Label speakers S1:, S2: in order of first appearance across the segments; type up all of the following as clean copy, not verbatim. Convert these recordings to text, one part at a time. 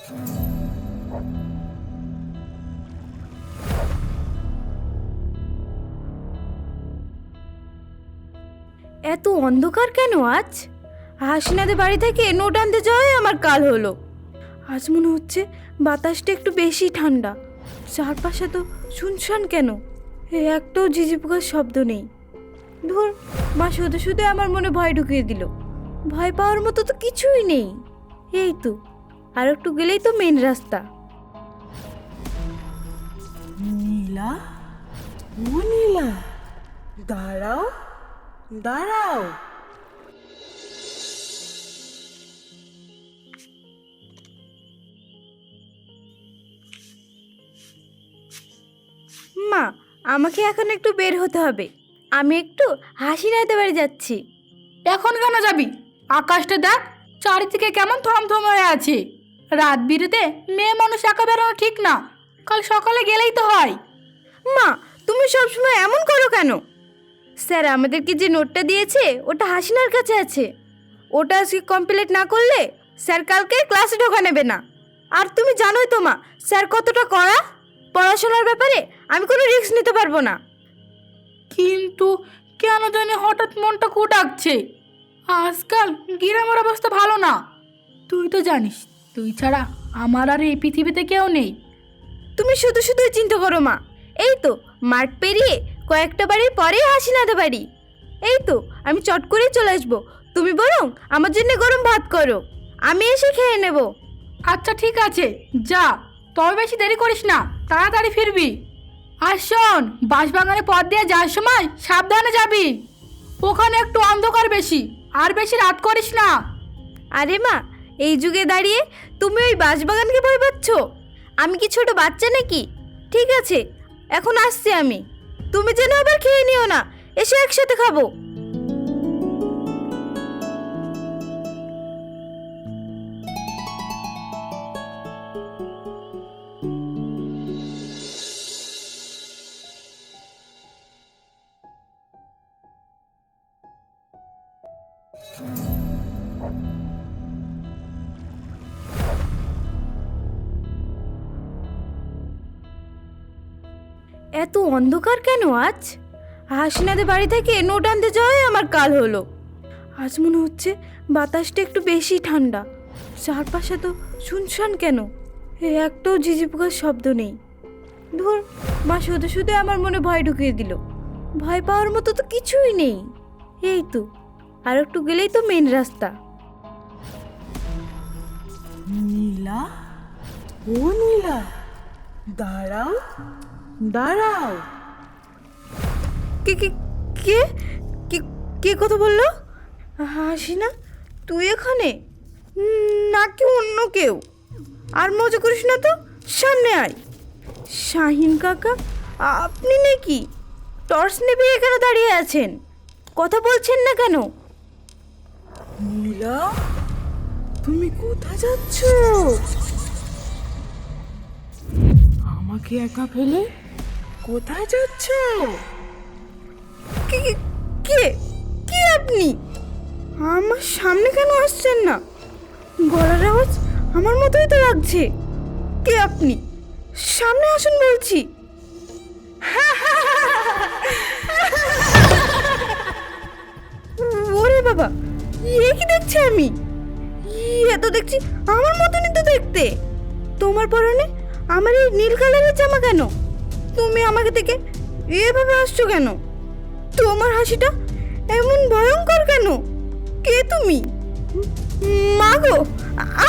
S1: এত অন্ধকার কেন আজ? হাসিনাদের বাড়ি থেকে নোট আনতে যাওয়াই আমার কাল হলো। আজ মনে হচ্ছে বাতাসটা একটু বেশি ঠান্ডা। চারপাশে তো শুনশান কেন, একটাও ঝিঝি পোকার শব্দ নেই। ধুর, মা শুধু শুধু আমার মনে ভয় ঢুকিয়ে দিল। ভয় পাওয়ার মতো তো কিছুই নেই। এই তো আর একটু গেলেই তো মেন রাস্তা।
S2: নীলা, ও নীলা, দাঁড়াও দাঁড়াও।
S1: মা, আমাকে এখন একটু বের হতে হবে। আমি একটু হাসিনাদের বাড়ি যাচ্ছি।
S3: এখন কেন যাবি? আকাশটা দেখ, চারিদিকে কেমন থমথম হয়ে আছে। রাত বিরেতে মেয়ে মানুষ একা বেরোনো ঠিক না। কাল সকালে গেলেই তো হয়।
S1: মা, তুমি সবসময় এমন করো কেন? স্যার আমাদেরকে যে নোটটা দিয়েছে ওটা হাসিনার কাছে আছে। ওটা আজকে কমপ্লিট না করলে স্যার কালকে ক্লাসে ঢোকা নেবে না। আর তুমি জানোই তো মা, স্যার কতটা কড়া। পড়াশোনার ব্যাপারে আমি কোনো রিস্ক নিতে পারবো না।
S3: কিন্তু কেন জানি হঠাৎ মনটা ডাকছে। আজকাল গ্রামের অবস্থা ভালো না। তুই তো জানিস, তুই ছাড়া আমার আর এই পৃথিবীতে কেউ নেই।
S1: তুমি শুধু শুধুই চিন্তা করো মা। এই তো মাঠ পেরিয়ে কয়েকটা বাড়ির পরেই হাসিনাদের বাড়ি। এই তো আমি চট করেই চলে আসবো। তুমি বরং আমার জন্য গরম ভাত করো, আমি এসে খেয়ে নেব।
S3: আচ্ছা ঠিক আছে, যা। তবে বেশি দেরি করিস না, তাড়াতাড়ি ফিরবি। আর শোন, বাঁশবাগানে পথ দিয়ে যাওয়ার সময় সাবধানে যাবি। ওখানে একটু অন্ধকার বেশি, আর বেশি রাত করিস না।
S1: আরে মা, এই যুগে দাঁড়িয়ে তুমি ওই বাঁশবাগানকে ভয় পাচ্ছ? আমি কি ছোট বাচ্চা নাকি? ঠিক আছে, এখন আসছি আমি। তুমি যেন আবার খেয়ে নিও না, এসে একসাথে খাবো। এত অন্ধকার কেন আজ? হাসিনাদের বাড়ি থেকে নোট আনতে যাওয়াই আমার কাল হলো। আজ মনে হচ্ছে বাতাসটা একটু বেশি ঠান্ডা। চারপাশে তো শুনশান কেন, একটাও ঝিঝি পোকার শব্দ নেই। ধুর, মা শুধু শুধু আমার মনে ভয় ঢুকিয়ে দিল। ভয় পাওয়ার মতো তো কিছুই নেই। এই তো আর একটু গেলেই তো মেন রাস্তা।
S2: নীলা, ও নীলা, দাঁড়াও দাঁড়াও।
S1: কে কে কে কে কে কথা বললো? হাসিনা, তুই এখানে? নাকি অন্য কেউ? আর মজা করিস না তো, সামনে আয়। শাহিন কাকা, আপনি নাকি? টর্চ নেবে এখানে দাঁড়িয়ে আছেন, কথা বলছেন না কেন?
S2: নীলা, তুমি কোথায় যাচ্ছ? আমাকে একা ফেলে কোথায় যাচ্ছ?
S1: কে কে কে কে আপনি? আমার সামনে কেন আসছেন না? গলার আওয়াজ আমার মতোই তো লাগছে। কে আপনি? সামনে আসুন বলছি। ওরে বাবা, এ কি দেখছি আমি? এ তো দেখছি আমার মতনই তো দেখতে। তোমার পরনে আমার এই নীল কালারের জামা কেন? তুমি আমাকে দেখে এভাবে আসছো কেন? তোমার হাসিটা এমন ভয়ঙ্কর কেন? কে তুমি? মা গো,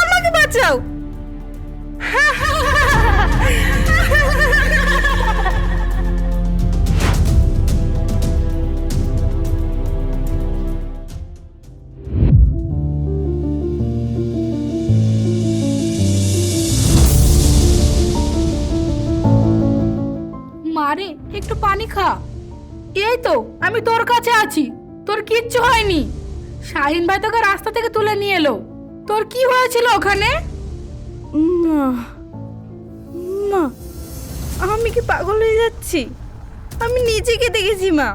S1: আমাকে বাঁচাও।
S3: মারে, একটু পানি খা। এই তো আমি তোর কাছে আছি, তোর কিচ্ছু হয়নি। শাহিন ভাই তোকে রাস্তা থেকে তুলে নিয়ে এলো। তোর কি হয়েছিল ওখানে?
S1: মা, মা, আমি কি পাগল হয়ে যাচ্ছি? আমি নিজেকে দেখেছি মা।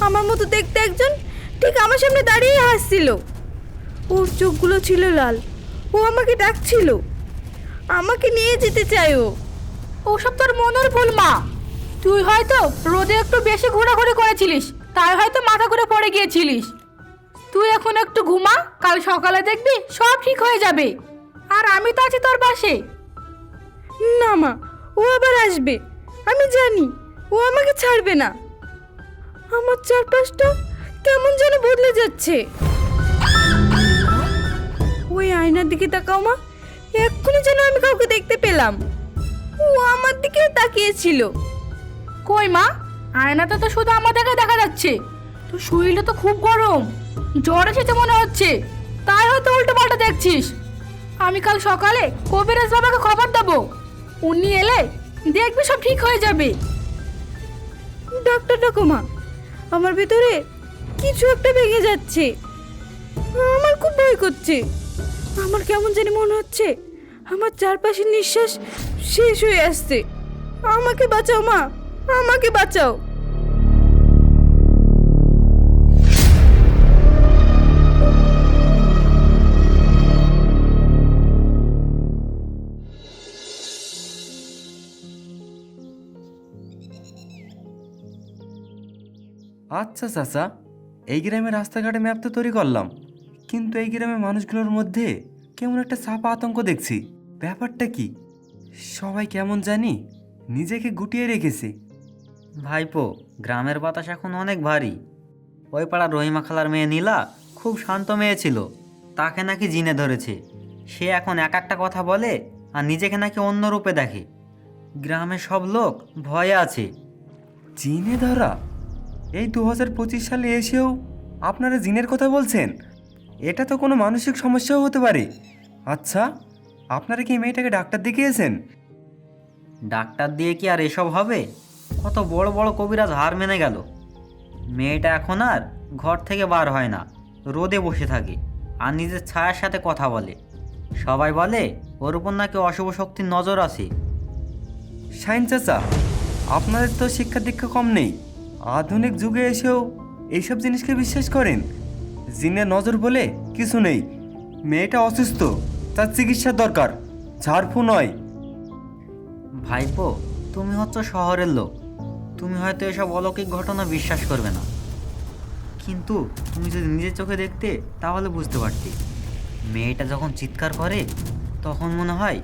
S1: আমার মতো দেখতে একজন ঠিক আমার সামনে দাঁড়িয়ে হাসছিল। ওর চোখগুলো ছিল লাল, ও আমাকে ডাকছিল। আমাকে নিয়ে যেতে চায় ও।
S3: ওসব তোর মনের ভুল মা। তুই হয়তো রোদে একটু বেশি ঘোরাঘুরি করেছিলিস, তাই হয়তো মাথা ঘুরে পড়ে গিয়েছিলিস। তুই এখন একটু ঘুমা, কাল সকালে দেখবি সব ঠিক হয়ে যাবে। আর আমি তো আছি তোর পাশে।
S1: না মা, ও আবার আসবে, আমি জানি ও আমাকে ছাড়বে না। আমার চারপাশটা কেমন যেন বদলে যাচ্ছে। ওই আয়নার দিকে তাকাও মা, এক্ষুনি যেন আমি কাউকে দেখতে পেলাম। ও আমার দিকে তাকিয়েছিল।
S3: কই মা, আয়নাতে তো শুধু আমাদেরকে দেখা যাচ্ছে। তোর শরীরটা তো খুব গরম, জ্বর এসেছে মনে হচ্ছে, তাই হয়তো উল্টো পাল্টা দেখছিস। আমি কাল সকালে কবিরাজ বাবাকে খবর দেবো, উনি এলে দেখবি সব ঠিক হয়ে যাবে।
S1: ডাক্তার ডাকো মা, আমার ভেতরে কিছু একটা ভেঙে যাচ্ছে। আমার খুব ভয় করছে। আমার কেমন জানি মনে হচ্ছে আমার চারপাশের নিঃশ্বাস শেষ হয়ে আসছে। আমাকে বাঁচাও মা, আমাকে বাঁচাও।
S4: আচ্ছা চাচা, এই গ্রামের রাস্তাঘাটে ম্যাপ তো তৈরি করলাম, কিন্তু এই গ্রামের মানুষগুলোর মধ্যে কেমন একটা চাপা আতঙ্ক দেখছি। ব্যাপারটা কি? সবাই কেমন জানি নিজেকে গুটিয়ে রেখেছে।
S5: ভাইপো, গ্রামের বাতাস এখন অনেক ভারী। ওই পাড়ার রহিমা খালার মেয়ে নীলা খুব শান্ত মেয়ে ছিল, তাকে নাকি জিনে ধরেছে। সে এখন এক একটা কথা বলে আর নিজেকে নাকি অন্য রূপে দেখে। গ্রামের সব লোক ভয়ে আছে।
S4: জিনে ধরা? এই 2025 সালে এসেও আপনারা জিনের কথা বলছেন? এটা তো কোনো মানসিক সমস্যাও হতে পারে। আচ্ছা, আপনারা কি এই মেয়েটাকে ডাক্তার দেখিয়েছেন?
S5: ডাক্তার দিয়ে কি আর এসব হবে? কত বড় বড় কবিরাজ হার মেনে গেল। মেয়েটা এখন আর ঘর থেকে বার হয় না, রোদে বসে থাকে আর নিজের ছায়ার সাথে কথা বলে। সবাই বলে ওর উপর নাকি অশুভ শক্তির নজর আছে।
S4: শাইন চাচা, আপনাদের তো শিক্ষা দীক্ষা কম নেই, আধুনিক যুগে এসেও এইসব জিনিসকে বিশ্বাস করেন? জিনের নজর বলে কিছু নেই। মেয়েটা অসুস্থ, তার চিকিৎসার দরকার, ঝাড়ফু নয়।
S5: ভাইপো, তুমি হচ্ছ শহরের লোক, তুমি হয়তো এসব অলৌকিক ঘটনা বিশ্বাস করবে না, কিন্তু তুমি যদি নিজের চোখে দেখতে তাহলে বুঝতে পারতে। মেয়েটা যখন চিৎকার করে তখন মনে হয়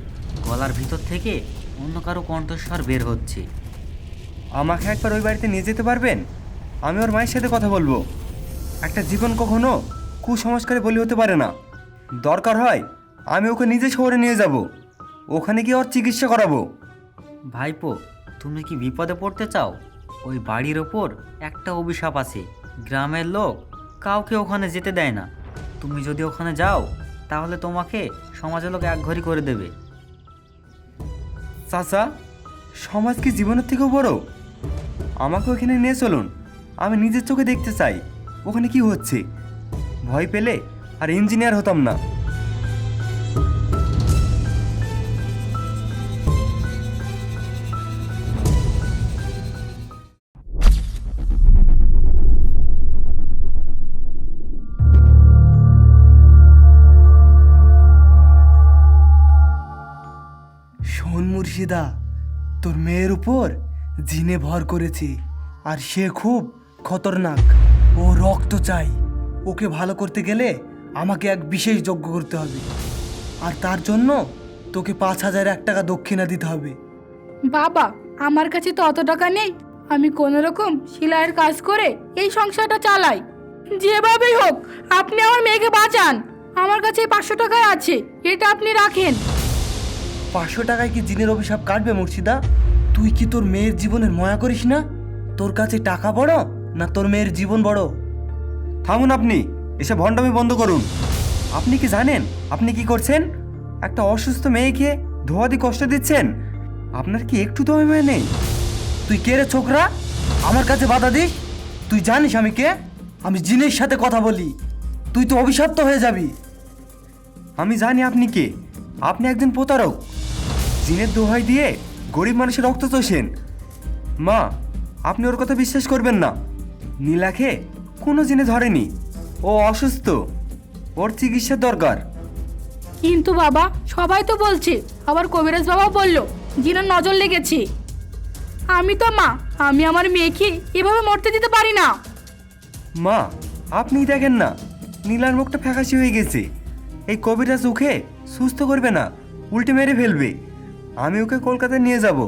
S5: গলার ভিতর থেকে অন্য কারো কণ্ঠস্বর বের হচ্ছে।
S4: আমাকে একবার ওই বাড়িতে নিয়ে যেতে পারবেন? আমি ওর মায়ের সাথে কথা বলবো। একটা জীবন কখনো কুসংস্কারে বলি হতে পারে না। দরকার হয় আমি ওকে নিজে শহরে নিয়ে যাব, ওখানে গিয়ে ওর চিকিৎসা করাবো।
S5: ভাইপো, তুমি কি বিপদে পড়তে চাও? ওই বাড়ির ওপর একটা অভিশাপ আছে, গ্রামের লোক কাউকে ওখানে যেতে দেয় না। তুমি যদি ওখানে যাও তাহলে তোমাকে সমাজের লোক একঘরে করে দেবে।
S4: চাচা, সমাজ কি জীবনের থেকেও বড়? আমাকে ওখানে নিয়ে চলুন, আমি নিজের চোখে দেখতে চাই ওখানে কি হচ্ছে। ভয় পেলে আর ইঞ্জিনিয়ার হতাম না।
S6: শোন মুর্শিদা, তোর মেয়ের উপর জিনে ভর করেছে আর সে খুব খতরনাক। ও রক্ত চাই। ওকে ভালো করতে গেলে আমাকে এক বিশেষ যজ্ঞ করতে হবে, আর তার জন্য তোকে 5,001 টাকা দক্ষিণা দিতে হবে।
S3: বাবা, আমার কাছে তো অত টাকা নেই। আমি কোনো রকম সেলাইয়ের কাজ করে এই সংসারটা চালাই। যেভাবেই হোক আপনি আমার মেয়েকে বাঁচান। আমার কাছে 500 টাকাই আছে, এটা আপনি রাখেন।
S6: 500 টাকায় কি জিনের অভিশাপ কাটবে মুর্শিদা? তুই কি তোর মেয়ের জীবনের ময়া করিস না? তোর কাছে টাকা বড় না তোর মেয়ের জীবন বড়?
S4: থামুন, আপনি এসব ভণ্ডামি বন্ধ করুন। আপনি কি জানেন আপনি কি করছেন? একটা অসুস্থ মেয়েকে ধোয়াদি কষ্ট দিচ্ছেন। আপনার কি একটু দমে মেয়ে নেই?
S6: তুই কে রে ছোকরা, আমার কাছে বাধা দিস? তুই জানিস আমি কে? আমি জিনের সাথে কথা বলি। তুই তো অভিশপ্ত হয়ে যাবি।
S4: আমি জানি আপনি কে। আপনি একজন প্রতারক। জিনের দোহাই দিয়ে গরিব মানুষের রক্ত চষেন। মা, আপনি ওর কথা বিশ্বাস করবেন না। নীলাকে কোনো জিনে ধরেনি, ও অসুস্থ, ওর চিকিৎসার দরকার।
S3: কিন্তু বাবা, সবাই তো বলছে আবার কবিরাজ বাবা বলল জিনের নজর লেগেছে। আমি তো মা, আমি আমার মেয়েকে এভাবে মরতে দিতে পারি না।
S4: মা, আপনি দেখেন না, নীলার মুখটা ফ্যাকাশি হয়ে গেছে। এই কবিরাজ ওকে সুস্থ করবে না, উল্টে মেরে ফেলবে। আমি ওকে কলকাতায় নিয়ে যাব,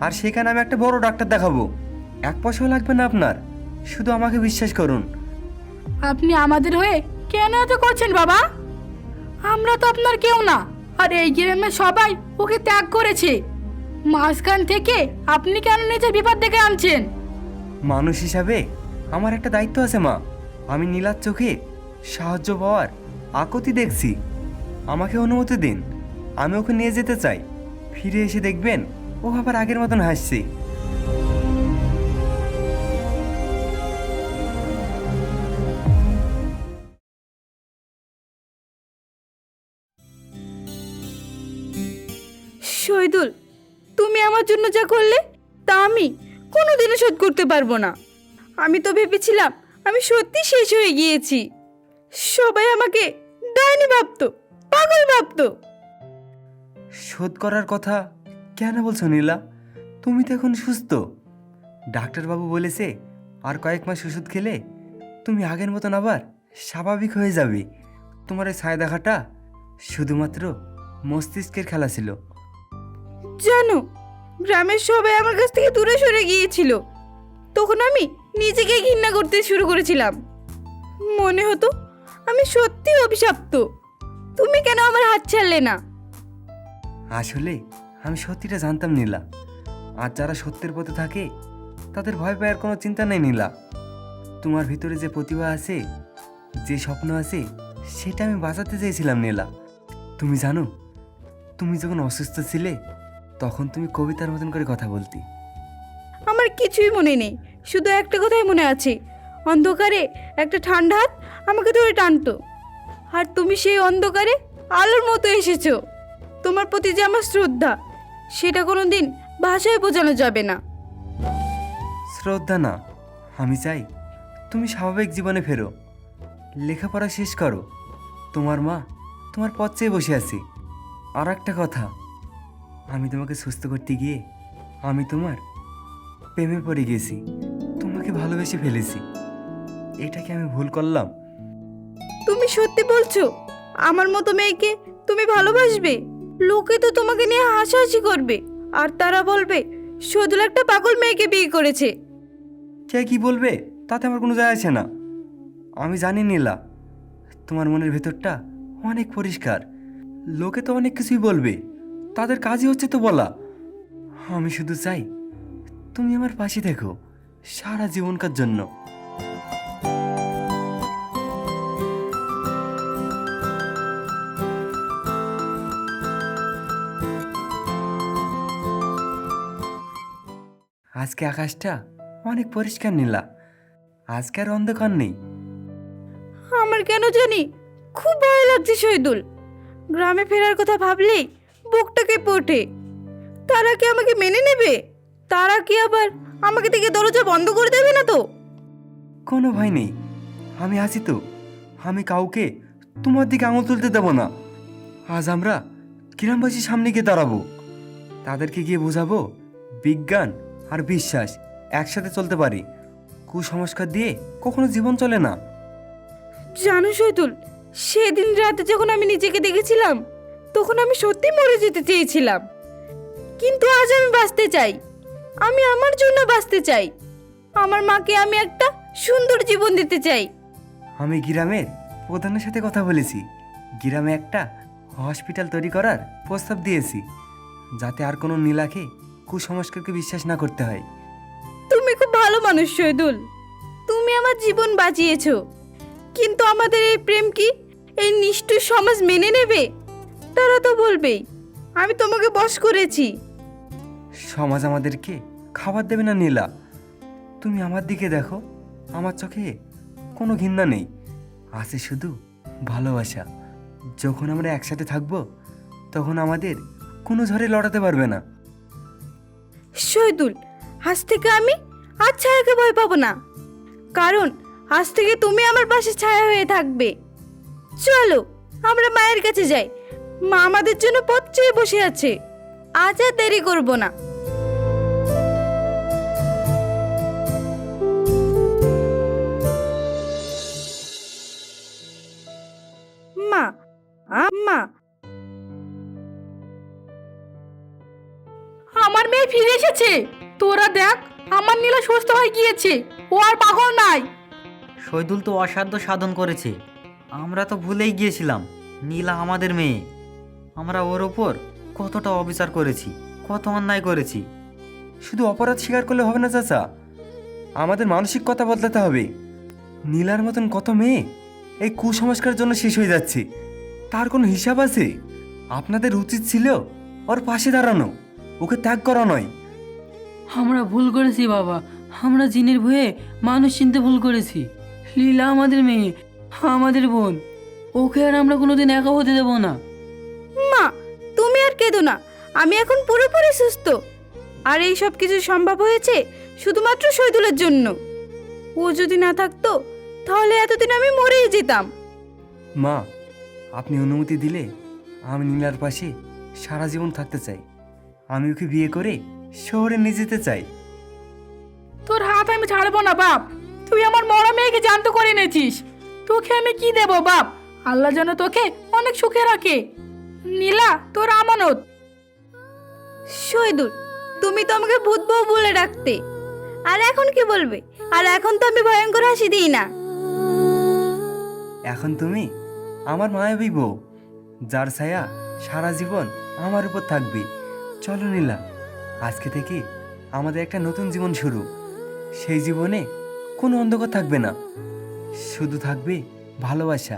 S4: আর সেখানে আমি একটা বড় ডাক্তার দেখাবো। এক পয়সাও লাগবে না আপনার, শুধু আমাকে বিশ্বাস করুন।
S3: আপনি আমাদের হয়ে কেন এত করছেন বাবা? আমরা তো আপনার কেউ না, আর এই গ্রামে সবাই ওকে ত্যাগ করেছে। মাঝখান থেকে আপনি কেন নিজের বিপদ ডেকে আনছেন?
S4: মানুষ হিসাবে আমার একটা দায়িত্ব আছে মা। আমি নীলার চোখে সাহায্য পাওয়ার আকতি দেখছি। আমাকে অনুমতি দিন, আমি ওকে নিয়ে যেতে চাই। ফিরে এসে দেখবেন ও আবার আগের মতন হাসছে।
S1: শহীদুল, তুমি আমার জন্য যা করলে তা আমি কোনোদিনও শোধ করতে পারবো না। আমি তো ভেবেছিলাম আমি সত্যি শেষ হয়ে গিয়েছি। সবাই আমাকে ডাইনি ভাবতো, পাগল ভাবতো।
S4: শোধ করার কথা কেন বলছো নীলা? তুমি তো এখন সুস্থ। ডাক্তারবাবু বলেছে আর কয়েক মাস ওষুধ খেলে তুমি আগের মতন আবার স্বাভাবিক হয়ে যাবে। তোমার এই ছায়া দেখাটা শুধুমাত্র মস্তিষ্কের খেলা ছিল।
S1: জানো, গ্রামের সবাই আমার কাছ থেকে দূরে সরে গিয়েছিল। তখন আমি নিজেকে ঘৃণা করতে শুরু করেছিলাম। মনে হতো আমি সত্যি অভিশপ্ত। তুমি কেন আমার হাত ছাড়লে না?
S4: আসলে আমি সত্যিটা জানতাম নীলা। আর যারা সত্যের পথে থাকে তাদের ভয় পাওয়ার কোনো চিন্তা নেই নীলা। তোমার ভিতরে যে প্রতিভা আছে, যে স্বপ্ন আছে, সেটা আমি বাঁচাতে চেয়েছিলাম নীলা। তুমি জানো, তুমি যখন অসুস্থ ছিলে তখন তুমি কবিতার মতন করে কথা বলতি।
S1: আমার কিছুই মনে নেই, শুধু একটা কথাই মনে আছে। অন্ধকারে একটা ঠান্ডা হাত আমাকে ধরে টানতো, আর তুমি সেই অন্ধকারে আলোর মতো এসেছো। তোমার প্রতি যে আমার শ্রদ্ধা, সেটা কোনো দিন ভাষায় বোঝানো যাবে না।
S4: শ্রদ্ধা না, আমি চাই তুমি স্বাভাবিক জীবনে ফেরো, লেখাপড়া শেষ করো। তোমার মা তোমার পথ চেয়ে বসে আছে। আর একটা কথা, আমি তোমাকে সুস্থ করতে গিয়ে আমি তোমার প্রেমে পড়ে গেছি, তোমাকে ভালোবেসে ফেলেছি। এটা কি আমি ভুল করলাম?
S1: তুমি সত্যি বলছো? আমার মতো মেয়েকে তুমি ভালোবাসবে? লোকে তো তোমাকে নিয়ে হাসাহাসি করবে, আর তারা বলবে শহীদুল একটা পাগল মেয়েকে বিয়ে করেছে।
S4: কে কি বলবে তাতে আমার কোনো যায় আসে না। আমি জানি নীলা, তোমার মনের ভেতরটা অনেক পরিষ্কার। লোকে তো অনেক কিছুই বলবে, তাদের কাজই হচ্ছে তো বলা। আমি শুধু চাই তুমি আমার পাশে দেখো সারা জীবনকার জন্য। আজকে আকাশটা অনেক পরিষ্কার নীলা, আজকে আর অন্ধকার নেই।
S1: আমার কেন জানি খুব ভয় লাগছে শহীদুল। গ্রামে ফেরার কথা ভাবলেই বুকটা কেঁপে ওঠে। তারা কি আমাকে মেনে নেবে? তারা কি আবার আমাকে থেকে দরজা বন্ধ করে দেবে না তো?
S4: কোনো ভয় নেই, আমি আছি তো। আমি কাউকে তোমার দিকে আঙুল তুলতে দেব না। আজ আমরা গ্রামবাসীর সামনে গিয়ে দাঁড়াবো, তাদেরকে গিয়ে বোঝাবো বিজ্ঞান আর বিশ্বাস একসাথে চলতে পারে। কুসংস্কার দিয়ে কখনো জীবন চলে না।
S1: জানো শহীদুল, সেদিন রাতে যখন আমি নিজেকে দেখেছিলাম তখন আমি সত্যি মরে যেতে চেয়েছিলাম। কিন্তু আজ আমি বাঁচতে চাই। আমি আমার জন্য বাঁচতে চাই। আমার মাকে আমি একটা সুন্দর জীবন দিতে চাই।
S4: আমি গ্রামের প্রধানের সাথে কথা বলেছি, গ্রামে একটা হসপিটাল তৈরি করার প্রস্তাব দিয়েছি, যাতে আর কোনো নীলাকে কুসংস্কারকে বিশ্বাস না করতে হয়।
S1: তুমি খুব ভালো মানুষ শহীদুল, তুমি আমার জীবন বাঁচিয়েছো। কিন্তু আমাদের এই প্রেম কি এই নিষ্ঠুর সমাজ মেনে নেবে? তারা তো বলবেই আমি তোমাকে বশ করেছি।
S4: সমাজ আমাদেরকে খাবার দেবে না নীলা। তুমি আমার দিকে দেখো, আমার চোখে কোনো ঘৃণা নেই, আছে শুধু ভালোবাসা। যখন আমরা একসাথে থাকবো তখন আমাদের কোনো ঝড়ে লড়াতে পারবে না।
S1: শহীদুল, আজ থেকে আমি আর ছায়াকে ভয় পাবো না, কারণ আজ থেকে তুমি আমার পাশে ছায়া হয়ে থাকবে। চলো আমরা মায়ের কাছে যাই, মা আমাদের জন্য পথ চেয়ে বসে আছে। আজ আর দেরি করব না। মা, মা,
S3: আমার মেয়ে ফিরে এসেছে। তোরা দেখ, আমার নীলা সুস্থ হয়ে গিয়েছে। ও আর পাগল নাই।
S5: শহীদুল তো অসাধ্য সাধন করেছে। আমরা তো ভুলেই গিয়েছিলাম নীলা আমাদের মেয়ে। আমরা ওর ওপর কতটা অবিচার করেছি, কত অন্যায় করেছি।
S4: শুধু অপরাধ স্বীকার করলে হবে না চাচা, আমাদের মানসিক কথা বদলাতে হবে। নীলার মতন কত মেয়ে এই কুসংস্কারের জন্য শেষ হয়ে যাচ্ছে, তার কোনো হিসাব আছে? আপনাদের উচিত ছিল ওর পাশে দাঁড়ানো, ওকে ত্যাগ করা নয়।
S7: আমরা ভুল করেছি বাবা, আমরা জিনের ভয়ে মানুষ চিনতে ভুল করেছি। লীলা আমাদের মেয়ে, আমাদের বোন, ওকে আর আমরা কোনোদিন একা হতে দেবো না।
S1: মা, তুমি আর কেঁদো না। আমি এখন পুরোপুরি সুস্থ। আর এই সব কিছু সম্ভব হয়েছে শুধুমাত্র শহীদুলের জন্য। ও যদি না থাকতো তাহলে এতদিন আমি মরেই যেতাম।
S4: মা, আপনি অনুমতি দিলে আমি নীলার পাশে সারা জীবন থাকতে চাই। আমি ওকে বিয়ে করে শহরে নিয়ে যেতে চাই।
S3: তোর হাত আমি ছাড়বো না বাপ। তুই আমার মরা মেয়েকে জ্যান্ত করে এনেছিস। তোকে আমি কি দেব বাপ? আল্লাহ যেন তোকে অনেক সুখে রাখে। নীলা তোর আমানত।
S1: শহীদুল, তুমি তো আমাকে ভূত বউ বলে ডাকতে, আর এখন কি বলবে? আর এখন তো আমি ভয়ঙ্কর হাসি দিই না।
S4: এখন তুমি আমার মায়াবী বউ, যার ছায়া সারা জীবন আমার উপর থাকবে। চলো নীলা, আজকে থেকে আমাদের একটা নতুন জীবন শুরু। সেই জীবনে কোনো অন্ধকার থাকবে না, শুধু থাকবে ভালোবাসা।